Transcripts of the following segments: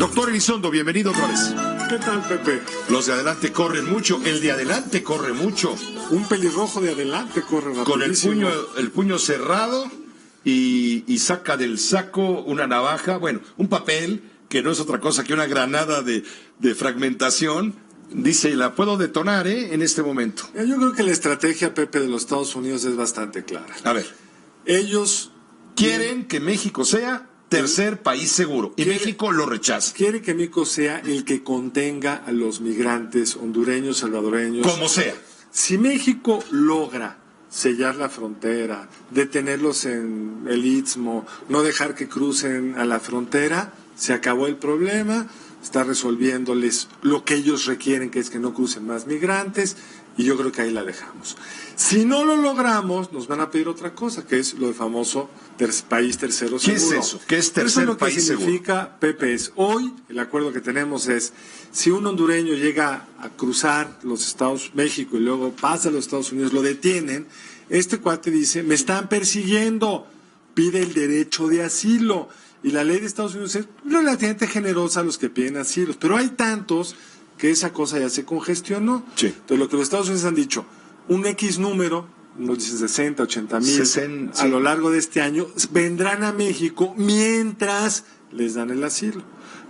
Doctor Elizondo, bienvenido otra vez. ¿Qué tal, Pepe? Los de adelante corren mucho, el de adelante corre mucho. Un pelirrojo de adelante corre Con rapidísimo. el puño cerrado y saca del saco una navaja, bueno, un papel que no es otra cosa que una granada de fragmentación. Dice, la puedo detonar, en este momento. Yo creo que la estrategia, Pepe, de los Estados Unidos es bastante clara. A ver. Ellos quieren que México sea tercer país seguro. Y México lo rechaza. Quiere que México sea el que contenga a los migrantes hondureños, salvadoreños. Como sea. Si México logra sellar la frontera, detenerlos en el Istmo, no dejar que crucen a la frontera, se acabó el problema, está resolviéndoles lo que ellos requieren, que es que no crucen más migrantes, y yo creo que ahí la dejamos. Si no lo logramos, nos van a pedir otra cosa, que es lo del famoso país tercero seguro. ¿Qué es eso? ¿Qué es tercer país seguro? Eso lo que significa, Pepe, es hoy el acuerdo que tenemos es, si un hondureño llega a cruzar México y luego pasa a los Estados Unidos, lo detienen, este cuate dice, me están persiguiendo, pide el derecho de asilo. Y la ley de Estados Unidos es relativamente generosa a los que piden asilos, pero hay tantos que esa cosa ya se congestionó. Sí. Entonces, lo que los Estados Unidos han dicho, un X número, nos dicen 60, 80 mil, a lo largo de este año, vendrán a México mientras les dan el asilo.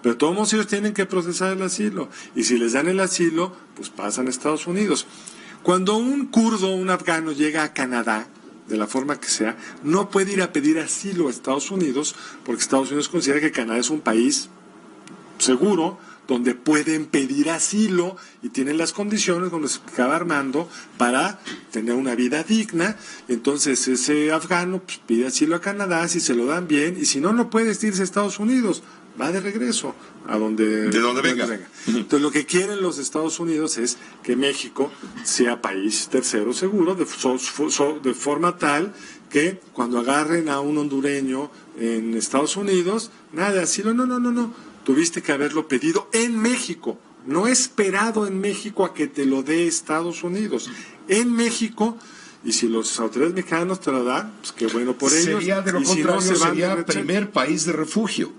Pero todos ellos tienen que procesar el asilo. Y si les dan el asilo, pues pasan a Estados Unidos. Cuando un kurdo, un afgano llega a Canadá, de la forma que sea, no puede ir a pedir asilo a Estados Unidos, porque Estados Unidos considera que Canadá es un país seguro, donde pueden pedir asilo y tienen las condiciones, donde se acaba armando para tener una vida digna. Entonces ese afgano pues, pide asilo a Canadá, si se lo dan bien, y si no, no puede irse a Estados Unidos, va de regreso a donde venga. Entonces lo que quieren los Estados Unidos es que México sea país tercero seguro, de forma tal que cuando agarren a un hondureño en Estados Unidos, nada de asilo, no. Tuviste que haberlo pedido en México, no esperado en México a que te lo dé Estados Unidos. En México, y si los autoridades mexicanos te lo dan, pues qué bueno por ellos. Sería de lo contrario, si no, sería primer país de refugio.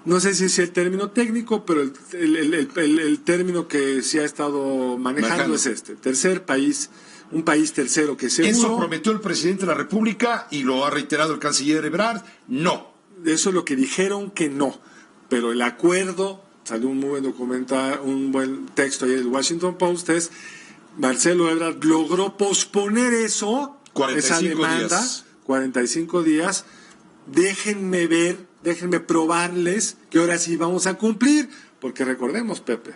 No sé si es el término técnico, pero el término que se ha estado manejando es este. Tercer país, un país tercero que seguro. Eso prometió el presidente de la República y lo ha reiterado el canciller Ebrard. No. Eso es lo que dijeron que no. Pero el acuerdo, salió un muy buen documental, un buen texto ayer del Washington Post, es Marcelo Ebrard logró posponer eso, 45 esa demanda, días. 45 días. Déjenme probarles que ahora sí vamos a cumplir, porque recordemos, Pepe,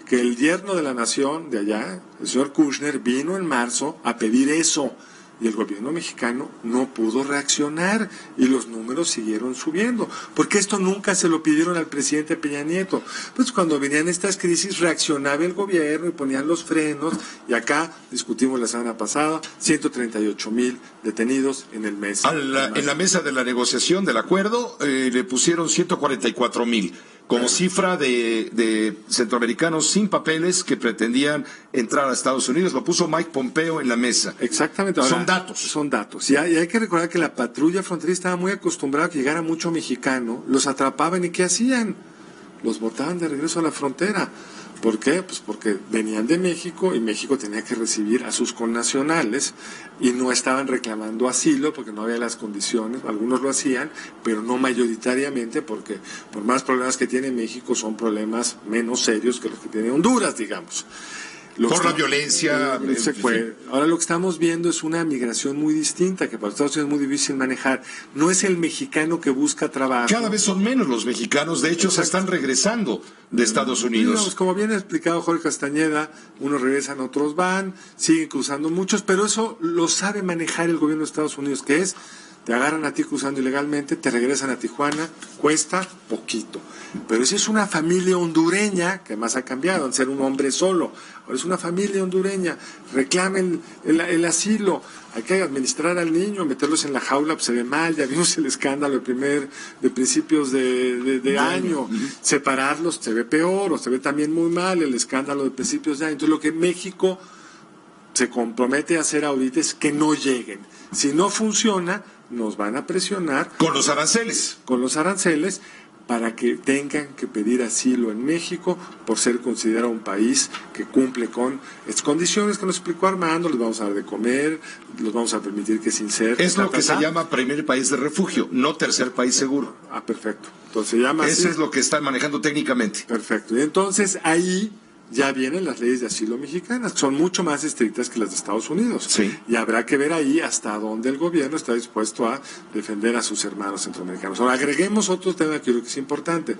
que el yerno de la nación de allá, el señor Kushner, vino en marzo a pedir eso. Y el gobierno mexicano no pudo reaccionar y los números siguieron subiendo. Porque esto nunca se lo pidieron al presidente Peña Nieto. Pues cuando venían estas crisis reaccionaba el gobierno y ponían los frenos. Y acá discutimos la semana pasada, 138,000 detenidos en el mes. En la mesa de la negociación del acuerdo le pusieron 144,000. Como cifra de centroamericanos sin papeles que pretendían entrar a Estados Unidos. Lo puso Mike Pompeo en la mesa. Exactamente. Ahora, son datos. Y hay que recordar que la patrulla fronteriza estaba muy acostumbrada a que llegara mucho mexicano, los atrapaban y ¿qué hacían? Los botaban de regreso a la frontera. ¿Por qué? Pues porque venían de México y México tenía que recibir a sus connacionales y no estaban reclamando asilo porque no había las condiciones, algunos lo hacían, pero no mayoritariamente porque por más problemas que tiene México son problemas menos serios que los que tiene Honduras, digamos. Por la violencia. Ahora lo que estamos viendo es una migración muy distinta, que para Estados Unidos es muy difícil manejar. No es el mexicano que busca trabajo. Cada vez son menos los mexicanos, de hecho se están regresando de Estados Unidos. Digamos, como bien ha explicado Jorge Castañeda, unos regresan, otros van, siguen cruzando muchos, pero eso lo sabe manejar el gobierno de Estados Unidos, que es, te agarran a ti cruzando ilegalmente, te regresan a Tijuana, cuesta poquito. Pero si es una familia hondureña, que además ha cambiado, al ser un hombre solo, ahora es una familia hondureña, reclamen el asilo, hay que administrar al niño, meterlos en la jaula, pues se ve mal, ya vimos el escándalo de principios de año, separarlos se ve peor, o se ve también muy mal el escándalo de principios de año. Entonces lo que México se compromete a hacer ahorita es que no lleguen. Si no funciona, nos van a presionar. Con los aranceles. para que tengan que pedir asilo en México por ser considerado un país que cumple con estas condiciones que nos explicó Armando. Les vamos a dar de comer, los vamos a permitir que se inserten. Es lo que se llama primer país de refugio, no tercer país seguro. Ah, perfecto. Entonces se llama Eso es lo que están manejando técnicamente. Perfecto. Y entonces ahí ya vienen las leyes de asilo mexicanas, que son mucho más estrictas que las de Estados Unidos. Sí. Y habrá que ver ahí hasta dónde el gobierno está dispuesto a defender a sus hermanos centroamericanos. Ahora, agreguemos otro tema que creo que es importante.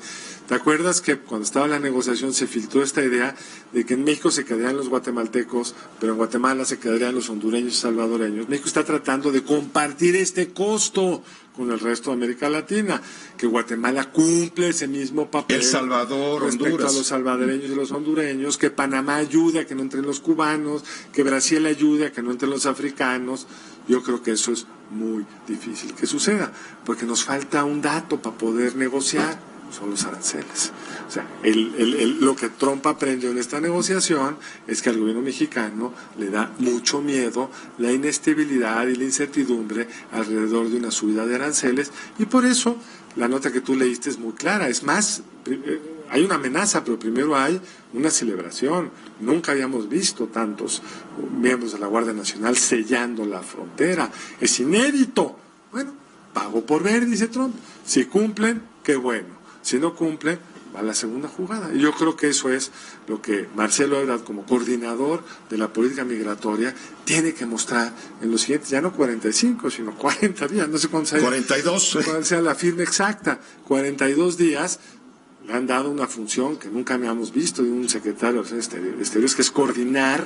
¿Te acuerdas que cuando estaba la negociación se filtró esta idea de que en México se quedarían los guatemaltecos, pero en Guatemala se quedarían los hondureños y salvadoreños? México está tratando de compartir este costo con el resto de América Latina, que Guatemala cumple ese mismo papel. El Salvador, respecto Honduras. a los salvadoreños y los hondureños, que Panamá ayude a que no entren los cubanos, que Brasil ayude a que no entren los africanos. Yo creo que eso es muy difícil que suceda, porque nos falta un dato para poder negociar, son los aranceles. O sea, lo que Trump aprendió en esta negociación es que al gobierno mexicano le da mucho miedo la inestabilidad y la incertidumbre alrededor de una subida de aranceles, y por eso la nota que tú leíste es muy clara. Es más, hay una amenaza, pero primero hay una celebración. Nunca habíamos visto tantos miembros de la Guardia Nacional sellando la frontera. Es inédito. Bueno, pago por ver, dice Trump. Si cumplen, qué bueno. Si no cumplen, va a la segunda jugada. Y yo creo que eso es lo que Marcelo Ebrard, como coordinador de la política migratoria, tiene que mostrar en los siguientes, ya no 45, sino 40 días, no sé cuántos hay. 42. Cuál sea la firma exacta. 42 días. Le han dado una función que nunca habíamos visto de un secretario de Exteriores, que es coordinar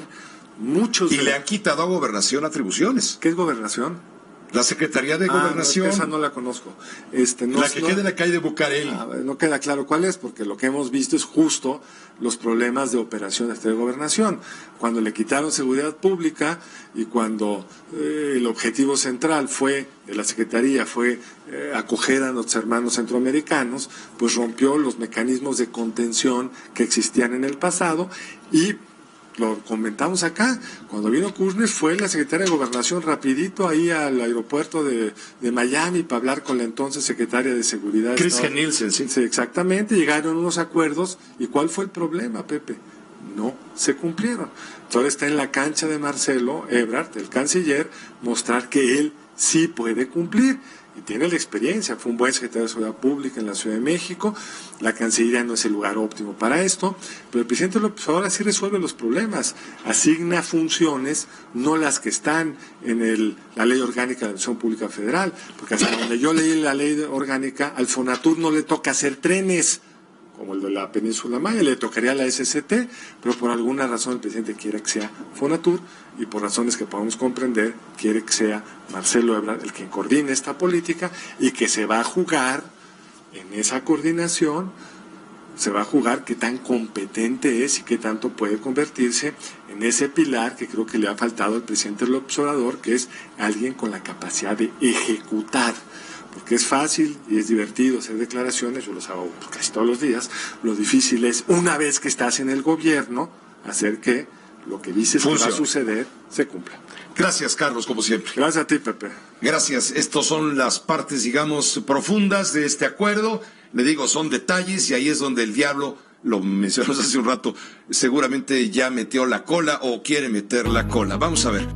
muchos... Y le han quitado a Gobernación atribuciones. ¿Qué es Gobernación? La Secretaría de Gobernación. No, esa no la conozco. La que queda en la calle de Bucareli. No queda claro cuál es, porque lo que hemos visto es justo los problemas de operaciones de gobernación. Cuando le quitaron seguridad pública y cuando el objetivo central de la Secretaría fue acoger a nuestros hermanos centroamericanos, pues rompió los mecanismos de contención que existían en el pasado. Y lo comentamos acá, cuando vino Kushner fue la secretaria de Gobernación rapidito ahí al aeropuerto de Miami para hablar con la entonces secretaria de Seguridad. Kirstjen Nielsen, sí. Sí, exactamente, llegaron unos acuerdos. ¿Y cuál fue el problema, Pepe? No se cumplieron. Ahora está en la cancha de Marcelo Ebrard, el canciller, mostrar que él sí puede cumplir. Y tiene la experiencia, fue un buen secretario de Seguridad Pública en la Ciudad de México. La Cancillería no es el lugar óptimo para esto, pero el presidente López Obrador sí resuelve los problemas, asigna funciones, no las que están en la Ley Orgánica de la Administración Pública Federal, porque hasta donde yo leí la Ley Orgánica, al Fonatur no le toca hacer trenes, como el de la Península Maya, le tocaría a la SCT, pero por alguna razón el presidente quiere que sea Fonatur, y por razones que podemos comprender, quiere que sea Marcelo Ebrard el que coordine esta política, y que se va a jugar en esa coordinación, se va a jugar qué tan competente es y qué tanto puede convertirse en ese pilar que creo que le ha faltado al presidente López Obrador, que es alguien con la capacidad de ejecutar. Porque es fácil y es divertido hacer declaraciones, yo los hago casi todos los días. Lo difícil es, una vez que estás en el gobierno, hacer que lo que dices que va a suceder se cumpla. Gracias, Carlos, como siempre. Gracias a ti, Pepe. Gracias. Estos son las partes, digamos, profundas de este acuerdo. Le digo, son detalles y ahí es donde el diablo, lo mencionamos hace un rato, seguramente ya metió la cola o quiere meter la cola. Vamos a ver.